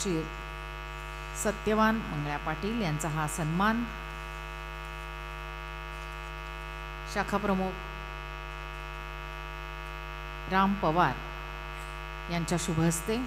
श्री सत्यवान मंगळा पाटील यांचा हा सन्मान शाखा प्रमुख राम पवार यांच्या शुभ हस्ते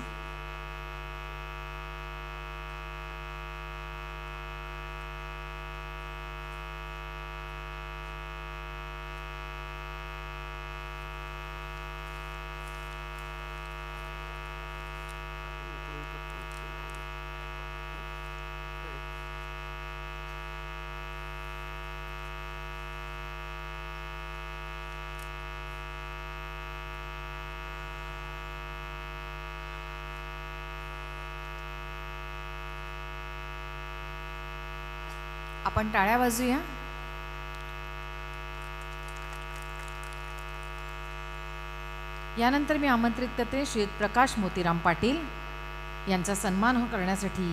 आपण टाळ्या वाजूया. यानंतर मी आमंत्रित करते श्री प्रकाश मोतीराम पाटील यांचा सन्मान करण्यासाठी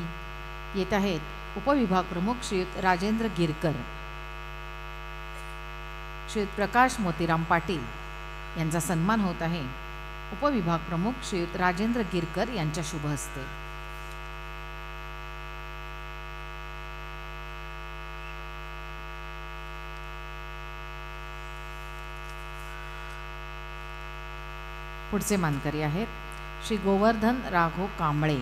येत आहेत उपविभाग प्रमुख श्री राजेंद्र गिरकर. श्री प्रकाश मोतीराम पाटील यांचा सन्मान होत आहे उपविभाग प्रमुख श्री राजेंद्र गिरकर यांच्या शुभ हस्ते. पुढचे मानकरी आहेत श्री गोवर्धन राघव कांबळे.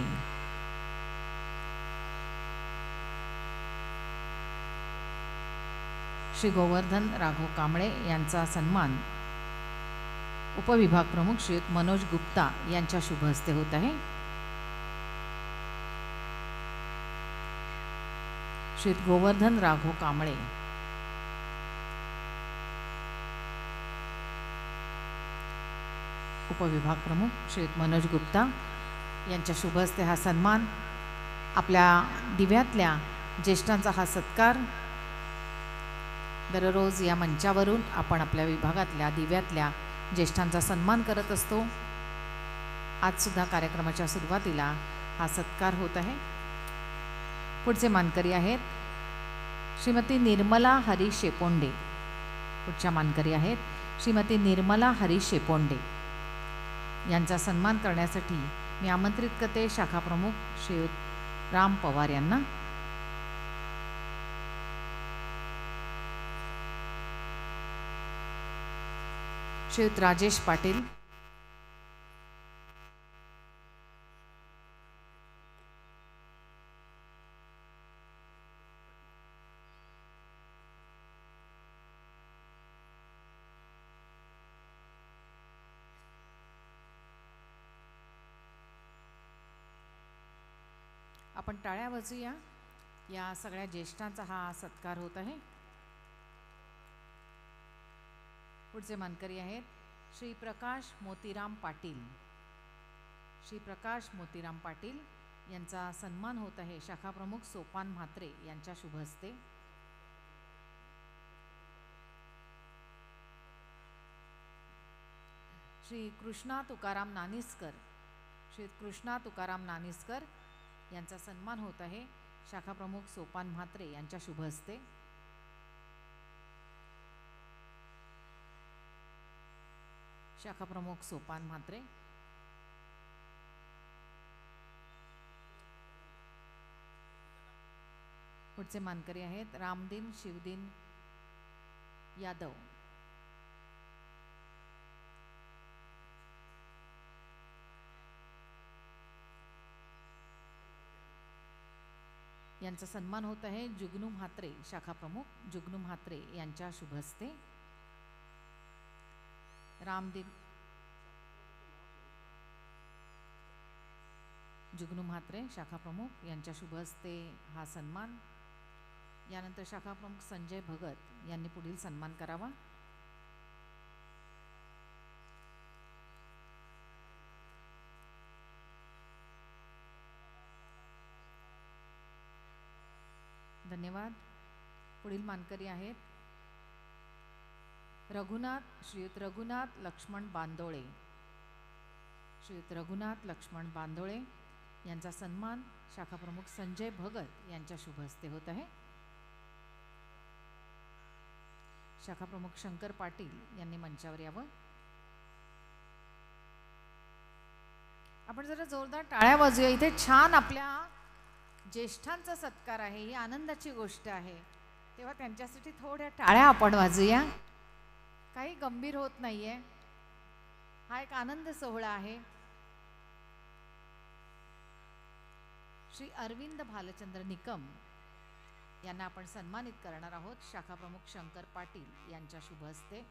श्री गोवर्धन राघव कांबळे यांचा सन्मान उपविभाग प्रमुख श्री मनोज गुप्ता यांच्या शुभ हस्ते होत आहे. श्री गोवर्धन राघव कांबळे उपविभाग प्रमुख श्री मनोज गुप्ता यांच्या शुभ हस्ते हा सन्मान. आपल्या दिव्यातल्या ज्येष्ठांचा हा सत्कार. दररोज या मंचावरून आपण आपल्या विभागातल्या दिव्यातल्या ज्येष्ठांचा सन्मान करत असतो. आज सुद्धा कार्यक्रमाच्या सुरुवातीला हा सत्कार होत आहे. पुढचे मानकरी आहेत श्रीमती निर्मला हरी शेपोंडे. पुढच्या मानकरी आहेत श्रीमती निर्मला हरी शेपोंडे यांचा सन्मान करण्यासाठी मी आमंत्रित करते शाखा प्रमुख श्री राम पवार यांना. श्रीयुत राजेश पाटील. आपण टाळ्या वाजूया. या सगळ्या ज्येष्ठांचा हा सत्कार होत आहे. पुढचे मानकरी आहेत श्री प्रकाश मोतीराम पाटील. श्री प्रकाश मोतीराम पाटील यांचा सन्मान होत आहे शाखा प्रमुख सोपान म्हात्रे यांच्या शुभ हस्ते. श्री कृष्णा तुकाराम नानिस्कर. श्री कृष्णा तुकाराम नानिस्कर यांचा सन्मान होत आहे शाखा प्रमुख सोपान म्हात्रे यांच्या शुभ हस्ते. शाखा प्रमुख सोपान म्हात्रे. पुढचे मानकरी आहेत रामदीन शिवदीन यादव. यांचा सन्मान होत आहे जुगनू म्हात्रे. शाखा प्रमुख जुगनू म्हात्रे यांच्या शुभ हस्ते. रामदीन जुगनू म्हात्रे शाखा प्रमुख यांच्या शुभ हस्ते हा सन्मान. यानंतर शाखा प्रमुख संजय भगत यांनी पुढील सन्मान करावा. धन्यवाद. पुढील मानकरी आहेत श्रीयुत रघुनाथ लक्ष्मण बांदोळे. श्रीयुत रघुनाथ लक्ष्मण बांदोळे यांचा सन्मान शाखा प्रमुख संजय भगत यांच्या शुभ हस्ते होत आहे. शाखा प्रमुख शंकर पाटील यांनी मंचावर यावं. आपण जरा जोरदार टाळ्या वाजूया. इथे छान आपल्या ज्येष्ठांचा सत्कार आहे, ही आनंदाची गोष्ट आहे, तेव्हा त्यांच्यासाठी थोड्या टाळ्या आपण वाजूया. काही गंभीर होत नाहीये, हा एक आनंद सोहळा आहे. श्री अरविंद भालचंद्र निकम यांना आपण सन्मानित करणार आहोत. शाखा प्रमुख शंकर पाटील यांच्या शुभ हस्ते.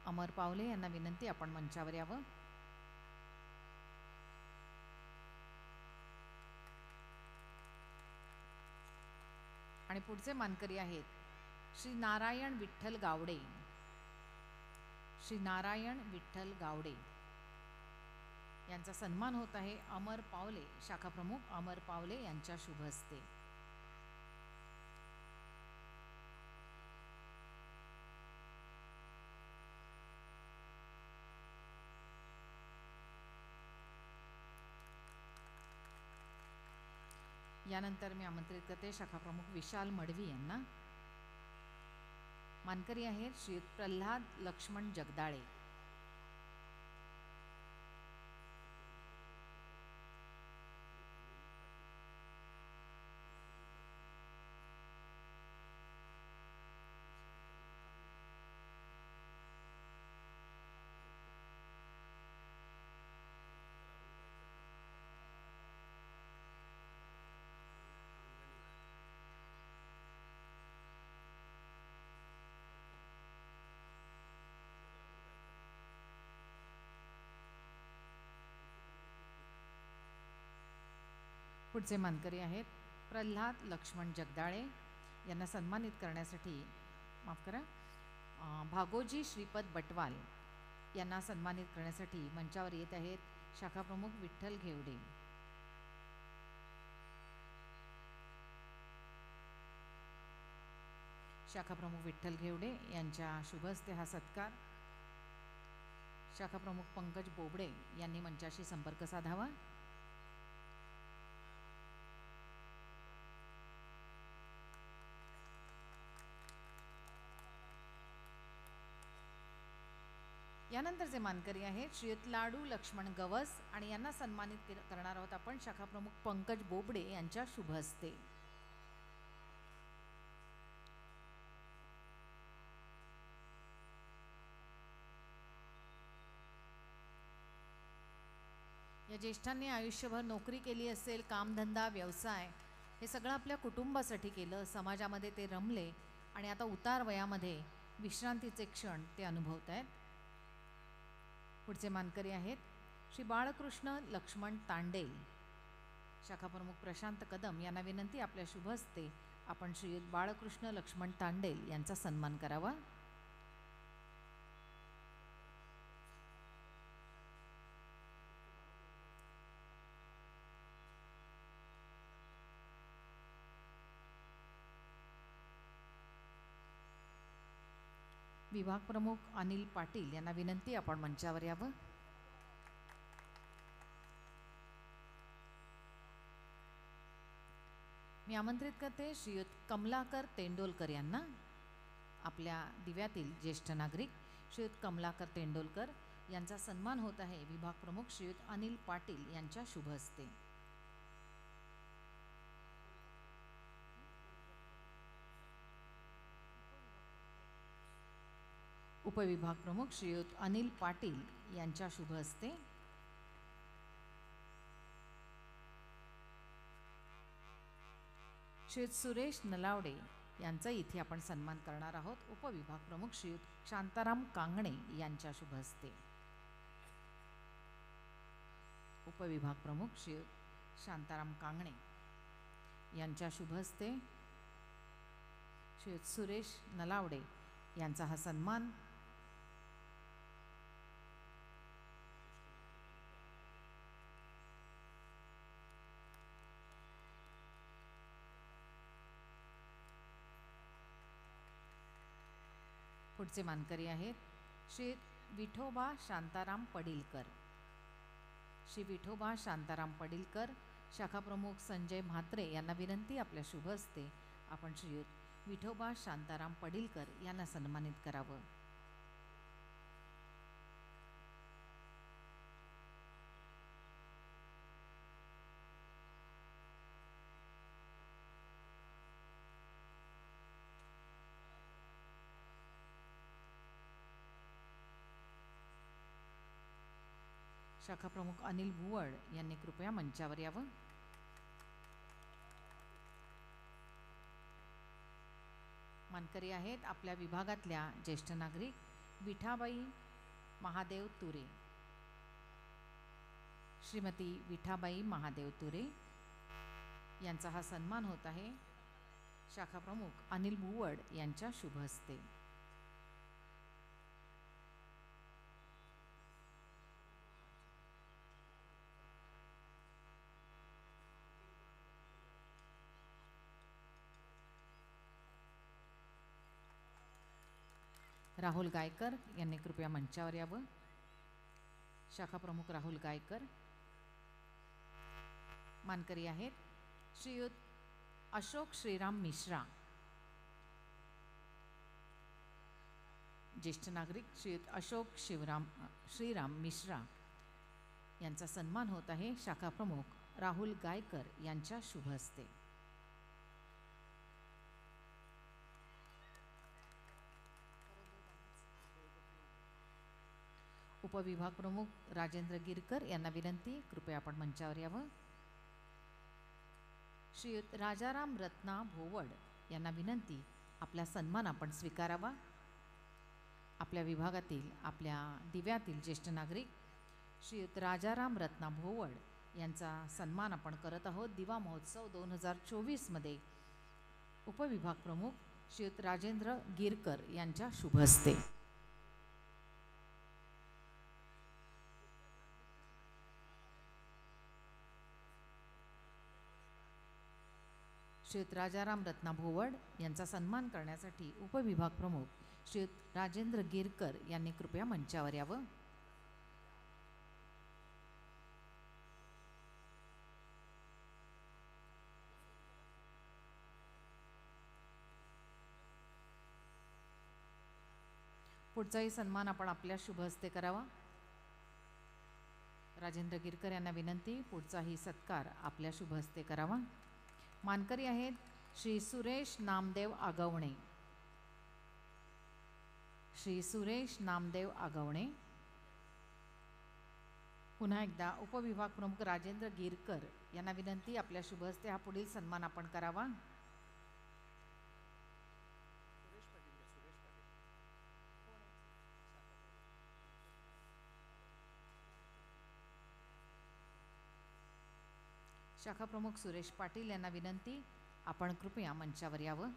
अमर पावले यांना विनंती, आपण मंचावर यावं. आणि पुढचे मानकरी आहेत श्री नारायण विठ्ठल गावडे. श्री नारायण विठ्ठल गावडे यांचा सन्मान होत आहे. अमर पावले, शाखा प्रमुख अमर पावले यांच्या शुभ हस्ते. यानंतर मी आमंत्रित करते शाखा प्रमुख विशाल मडवी यांना. मानकरी आहेत श्री प्रल्हाद लक्ष्मण जगदाळे. पुढचे मानकरी आहेत प्रल्हाद लक्ष्मण जगदाळे. यांना सन्मानित करण्यासाठी, माफ करा, भागोजी श्रीपद बटवाल यांना सन्मानित करण्यासाठी मंचावर येत आहेत शाखा प्रमुख विठ्ठल घेवडे. शाखा प्रमुख विठ्ठल घेवडे यांच्या शुभ हस्ते हा सत्कार. शाखा प्रमुख पंकज बोबडे यांनी मंचाशी संपर्क साधावा. यानंतरचे मानकरी आहेत श्रीयुत लाडू लक्ष्मण गवस आणि यांना सन्मानित करणार आहोत आपण शाखा प्रमुख पंकज बोबडे यांच्या शुभ हस्ते. या ज्येष्ठांनी आयुष्यभर नोकरी केली असेल, कामधंदा, व्यवसाय हे सगळं आपल्या कुटुंबासाठी केलं, समाजामध्ये ते रमले आणि आता उतार वयामध्ये विश्रांतीचे क्षण ते अनुभवत आहेत. पुढचे मानकरी आहेत श्री बाळकृष्ण लक्ष्मण तांडेल. शाखा प्रमुख प्रशांत कदम यांना विनंती, आपल्या शुभ हस्ते आपण श्रीयुत बाळकृष्ण लक्ष्मण तांडेल यांचा सन्मान करावा. विभाग प्रमुख अनिल पाटील यांना विनंती, आपण मंचावर यावं. मी आमंत्रित करते श्रीयुत कमलाकर तेंडोलकर यांना. आपल्या दिव्यातील ज्येष्ठ नागरिक श्रीयुत कमलाकर तेंडोलकर यांचा सन्मान होत आहे विभाग प्रमुख श्रीयुत अनिल पाटील यांच्या शुभ हस्ते. उपविभाग प्रमुख श्रीयुत अनिल पाटील यांच्या शुभ हस्ते. श्रीयुत सुरेश नलावडे यांचा इथे आपण सन्मान करणार आहोत. उपविभाग प्रमुख श्रीयुत शांताराम कांगणे यांच्या शुभ हस्ते. उपविभाग प्रमुख श्रीयुत शांताराम कांगणे यांच्या शुभ हस्ते श्रीयुत सुरेश नलावडे यांचा हा सन्मान. पुढचे मानकरी आहेत श्री विठोबा शांताराम पडिलकर. श्री विठोबा शांताराम पडिलकर, शाखा प्रमुख संजय म्हात्रे यांना विनंती, आपल्या शुभ हस्ते आपण श्रीयुत विठोबा शांताराम पडिलकर यांना सन्मानित करावं. शाखा प्रमुख अनिल भुवड यांनी कृपया मंचावर यावं. मानकरी आहेत आपल्या विभागातल्या ज्येष्ठ नागरिक विठाबाई महादेव तुरे. श्रीमती विठाबाई महादेव तुरे यांचा हा सन्मान होत आहे शाखा प्रमुख अनिल भुवड यांच्या शुभ हस्ते. राहुल गायकर यांनी कृपया मंचावर यावं. शाखा प्रमुख राहुल गायकर. मानकरी आहेत श्रीयुत अशोक श्रीराम मिश्रा. ज्येष्ठ नागरिक श्रीयुत अशोक श्रीराम मिश्रा यांचा सन्मान होत आहे शाखा प्रमुख राहुल गायकर यांच्या शुभ हस्ते. उपविभाग प्रमुख राजेंद्र गिरकर यांना विनंती, कृपया आपण मंचावर यावं. श्रीयुत राजाराम रत्ना भोवड यांना विनंती, आपला सन्मान आपण स्वीकारावा. आपल्या विभागातील आपल्या दिव्यातील ज्येष्ठ नागरिक श्रीयुत राजाराम रत्ना भोवड यांचा सन्मान आपण करत आहोत. दिवा महोत्सव 2024 उपविभाग प्रमुख श्रीयुत राजेंद्र गिरकर यांच्या शुभ हस्ते. श्रीयुत राजाराम रत्ना भोवड यांचा सन्मान करण्यासाठी उपविभाग प्रमुख श्रीयुत राजेंद्र गिरकर यांनी कृपया मंचावर यावं. पुढचाही सन्मान आपण आपल्या शुभ हस्ते करावा. राजेंद्र गिरकर यांना विनंती, पुढचाही सत्कार आपल्या शुभ हस्ते करावा. मानकरी आहेत श्री सुरेश नामदेव आगवणे. श्री सुरेश नामदेव आगवणे. पुन्हा एकदा उपविभाग प्रमुख राजेंद्र गिरकर यांना विनंती, आपल्या शुभ हस्ते हा पुढील सन्मान आपण करावा. शाखा प्रमुख सुरेश पाटील यांना विनंती, आपण कृपया मंचावर यावं.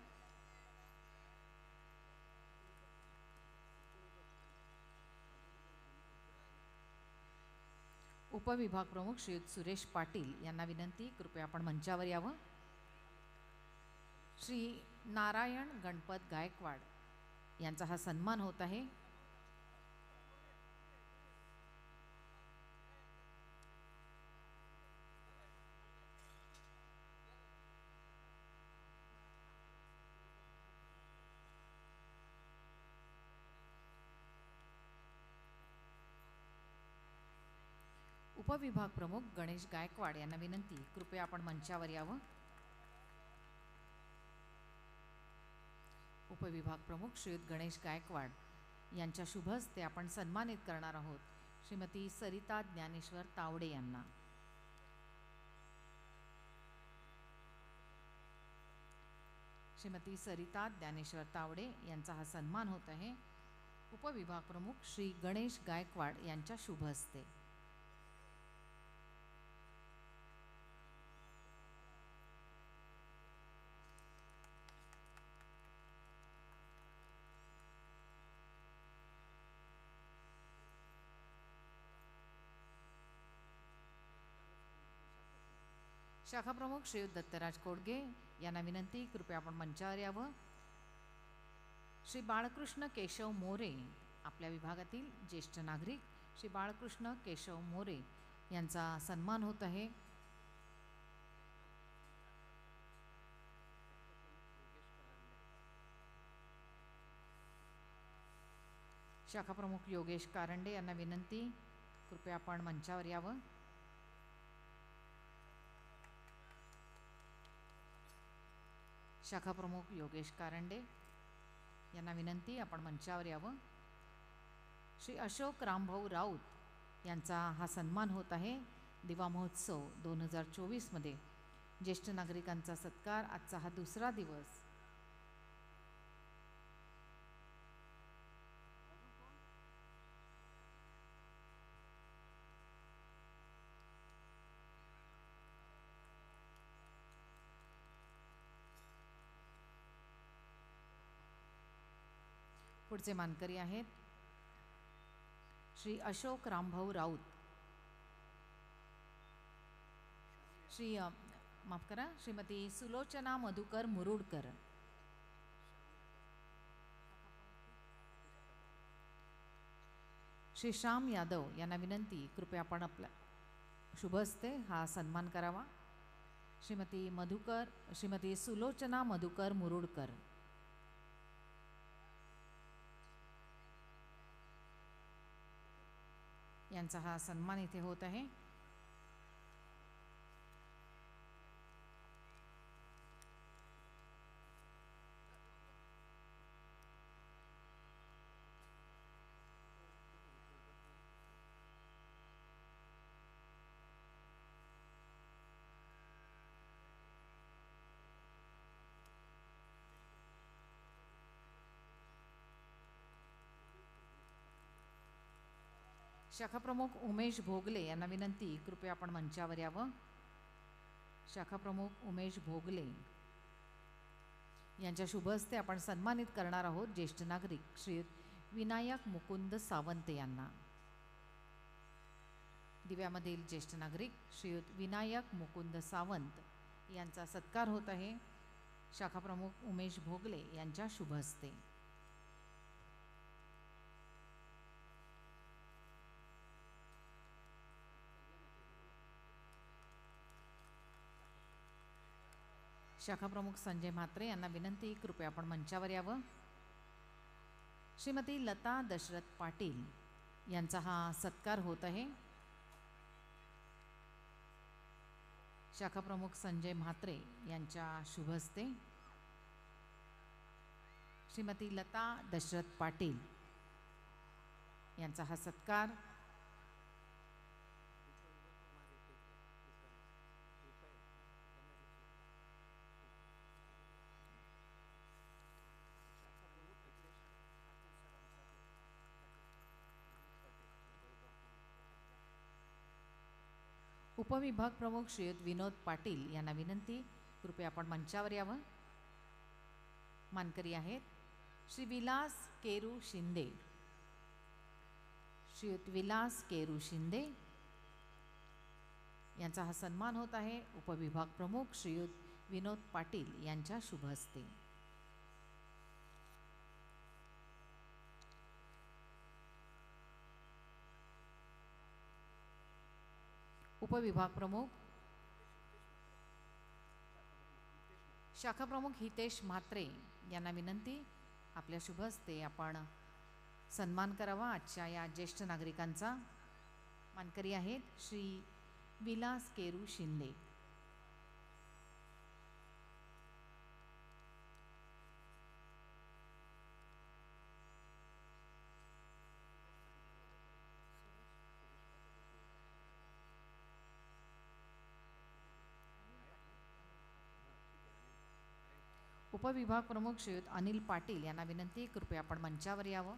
उपविभाग प्रमुख श्रीयुत सुरेश पाटील यांना विनंती, कृपया आपण मंचावर यावं. श्री नारायण गणपत गायकवाड यांचा हा सन्मान होत आहे. उपविभाग प्रमुख गणेश गायकवाड यांना विनंती, कृपया आपण मंचावर यावं. उपविभाग प्रमुख श्रीयुत गणेश गायकवाड यांच्या शुभ हस्ते आपण सन्मानित करणार आहोत श्रीमती सरिता ज्ञानेश्वर तावडे यांना. श्रीमती सरिता ज्ञानेश्वर तावडे यांचा हा सन्मान होत आहे उपविभाग प्रमुख श्री गणेश गायकवाड यांच्या शुभ हस्ते. शाखा प्रमुख श्रीयुत दत्तराज कोडगे यांना विनंती, कृपया आपण मंचावर यावं. श्री बाळकृष्ण केशव मोरे, आपल्या विभागातील ज्येष्ठ नागरिक श्री बाळकृष्ण केशव मोरे यांचा सन्मान होत आहे. शाखा प्रमुख योगेश कारंडे यांना विनंती, कृपया आपण मंचावर यावं. शाखा प्रमुख योगेश कारंडे यांना विनंती, आपण मंचावर यावं. श्री अशोक रामभाऊ राऊत यांचा हा सन्मान होत आहे. दिवा महोत्सव 2024मध्ये ज्येष्ठ नागरिकांचा सत्कार, आजचा हा दुसरा दिवस. पुढचे मानकरी आहेत श्री अशोक रामभाऊ राऊत, माफ करा, श्रीमती सुलोचना मधुकर मुरुडकर, श्री श्याम यादव यांना विनंती, कृपया आपण आपल्या शुभ हस्ते हा सन्मान करावा. श्रीमती सुलोचना मधुकर मुरुडकर यांचा हा सन्मान इथे होत आहे. शाखा प्रमुख उमेश भोगले यांना विनंती, कृपया आपण मंचावर यावं. शाखा प्रमुख उमेश भोगले यांच्या शुभ हस्ते आपण सन्मानित करणार आहोत ज्येष्ठ नागरिक श्री विनायक मुकुंद सावंत यांना. दिव्यामधील ज्येष्ठ नागरिक श्रीयुत विनायक मुकुंद सावंत यांचा सत्कार होत आहे शाखा प्रमुख उमेश भोगले यांच्या शुभ हस्ते. शाखा प्रमुख संजय म्हात्रे यांना विनंती, कृपया आपण मंचावर यावं. श्रीमती लता दशरथ पाटील यांचा हा सत्कार होत आहे. शाखा प्रमुख संजय म्हात्रे यांच्या शुभ हस्ते श्रीमती लता दशरथ पाटील यांचा हा सत्कार. उपविभाग प्रमुख श्रीयुत विनोद पाटील यांना विनंती, कृपया आपण मंचावर यावं. मानकरी आहेत श्री विलास केरू शिंदे. श्रीयुत विलास केरू शिंदे यांचा हा सन्मान होत आहे उपविभाग प्रमुख श्रीयुत विनोद पाटील यांच्या शुभ हस्ते. उपविभाग प्रमुख शाखा प्रमुख हितेश म्हात्रे यांना विनंती, आपल्या शुभ हस्ते आपण सन्मान करावा आजच्या या ज्येष्ठ नागरिकांचा. मानकरी आहेत श्री विलास केरू शिंदे. उपविभाग प्रमुख श्रीयुत अनिल पाटील यांना विनंती, कृपया आपण मंचावर यावं.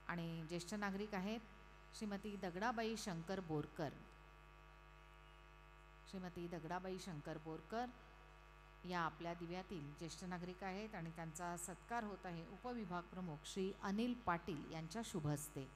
आणि ज्येष्ठ नागरिक आहेत श्रीमती दगडाबाई शंकर बोरकर. श्रीमती दगडाबाई शंकर बोरकर या आपल्या दिव्यातील ज्येष्ठ नागरिक आहेत आणि त्यांचा सत्कार होत आहे उपविभाग प्रमुख श्री अनिल पाटील यांच्या शुभ हस्ते.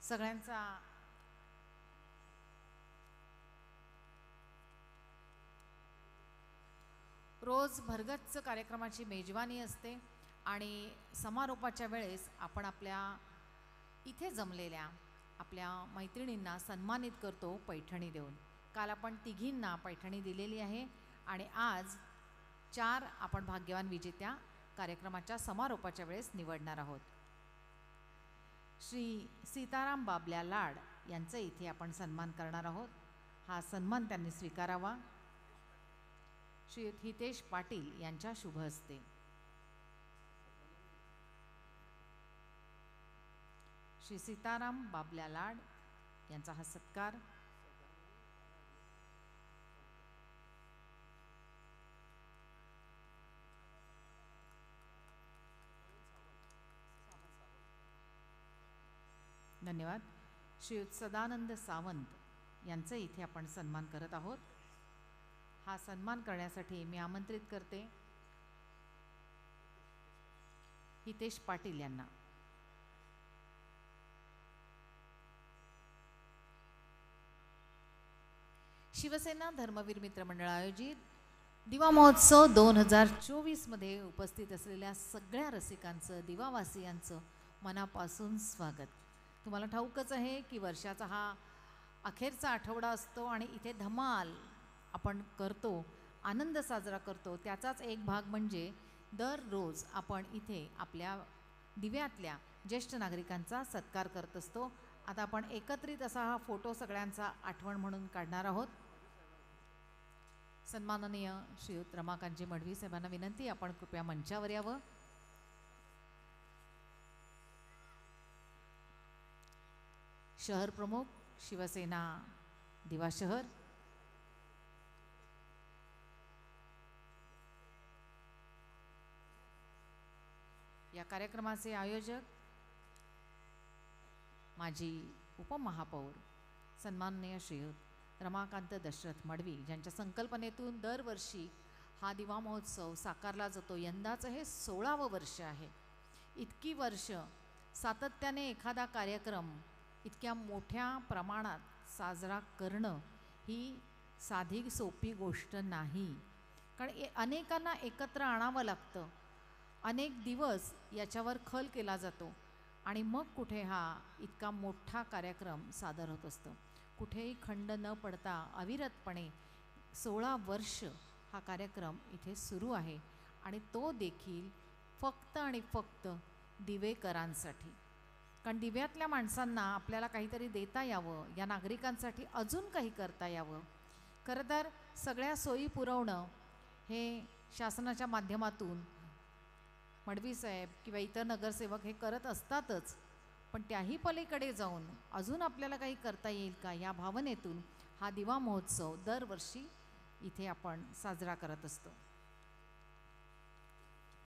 सगळ्यांचा रोज भरगच्च कार्यक्रमाची मेजवानी असते आणि समारोपाच्या वेळेस आपण आपल्या इथे जमलेल्या आपल्या मैत्रिणींना सन्मानित करतो पैठणी देऊन. काल आपण तिघींना पैठणी दिलेली आहे आणि आज 4 आपण भाग्यवान विजेत्या कार्यक्रमाच्या समारोपाच्या वेळेस निवडणार आहोत. श्री सीताराम बाबल्या लाड यांचा इथे आपण सन्मान करणार आहोत. हा सन्मान त्यांनी स्वीकारावा. श्री हितेश पाटील यांच्या शुभ हस्ते. श्री सीताराम बाबल्या लाड यांचा हा सत्कार. धन्यवाद. श्री सदानंद सावंत यांचा इथे आपण सन्मान करत आहोत. हा सन्मान करण्यासाठी मी आमंत्रित करते हितेश पाटील यांना. शिवसेना धर्मवीर मित्र मंडळ आयोजित दिवा महोत्सव 2024 मध्ये उपस्थित असलेल्या सगळ्या रसिकांचं, दिवावासियांचं मनापासून स्वागत. तुम्हाला ठाऊकच आहे की वर्षाचा हा अखेरचा आठवडा असतो आणि इथे धमाल आपण करतो, आनंद साजरा करतो. त्याचाच एक भाग म्हणजे दररोज आपण इथे आपल्या दिव्यातल्या ज्येष्ठ नागरिकांचा सत्कार करत असतो. आता आपण एकत्रित असा हा फोटो सगळ्यांचा आठवण म्हणून काढणार आहोत. सन्माननीय श्रीयुत रमाकांतजी मडवी साहेबांना विनंती, आपण कृपया मंचावर यावं. शहर प्रमुख शिवसेना दिवा शहर, या कार्यक्रमाचे आयोजक माजी उपमहापौर सन्माननीय श्रीयुत रमाकांत दशरथ मडवी, ज्यांच्या संकल्पनेतून दरवर्षी हा दिवा महोत्सव साकारला जातो. यंदाचं हे 16वं वर्ष आहे. इतकी वर्ष सातत्याने एखादा कार्यक्रम इतक्या मोठ्या प्रमाणात साजरा करणं ही साधी सोपी गोष्ट नाही. कारण अनेकांना एकत्र आणावं लागतं. अनेक दिवस याच्यावर खल केला जातो आणि मग कुठे हा इतका मोठा कार्यक्रम सादर होत असतो. कुठेही खंड न पडता अविरतपणे 16 वर्ष हा कार्यक्रम इथे सुरू आहे आणि तो देखील फक्त आणि फक्त दिवेकरांसाठी. कारण दिव्यातल्या माणसांना आपल्याला काहीतरी देता यावं, या नागरिकांसाठी अजून काही करता यावं. खरं तर सगळ्या सोयी पुरवणं हे शासनाच्या माध्यमातून मडवी साहेब किंवा इतर नगरसेवक हे करत असतातच, पण त्याही पलीकडे जाऊन अजून आपल्याला काही करता येईल का, या भावनेतून हा दिवा महोत्सव दरवर्षी इथे आपण साजरा करत असतो.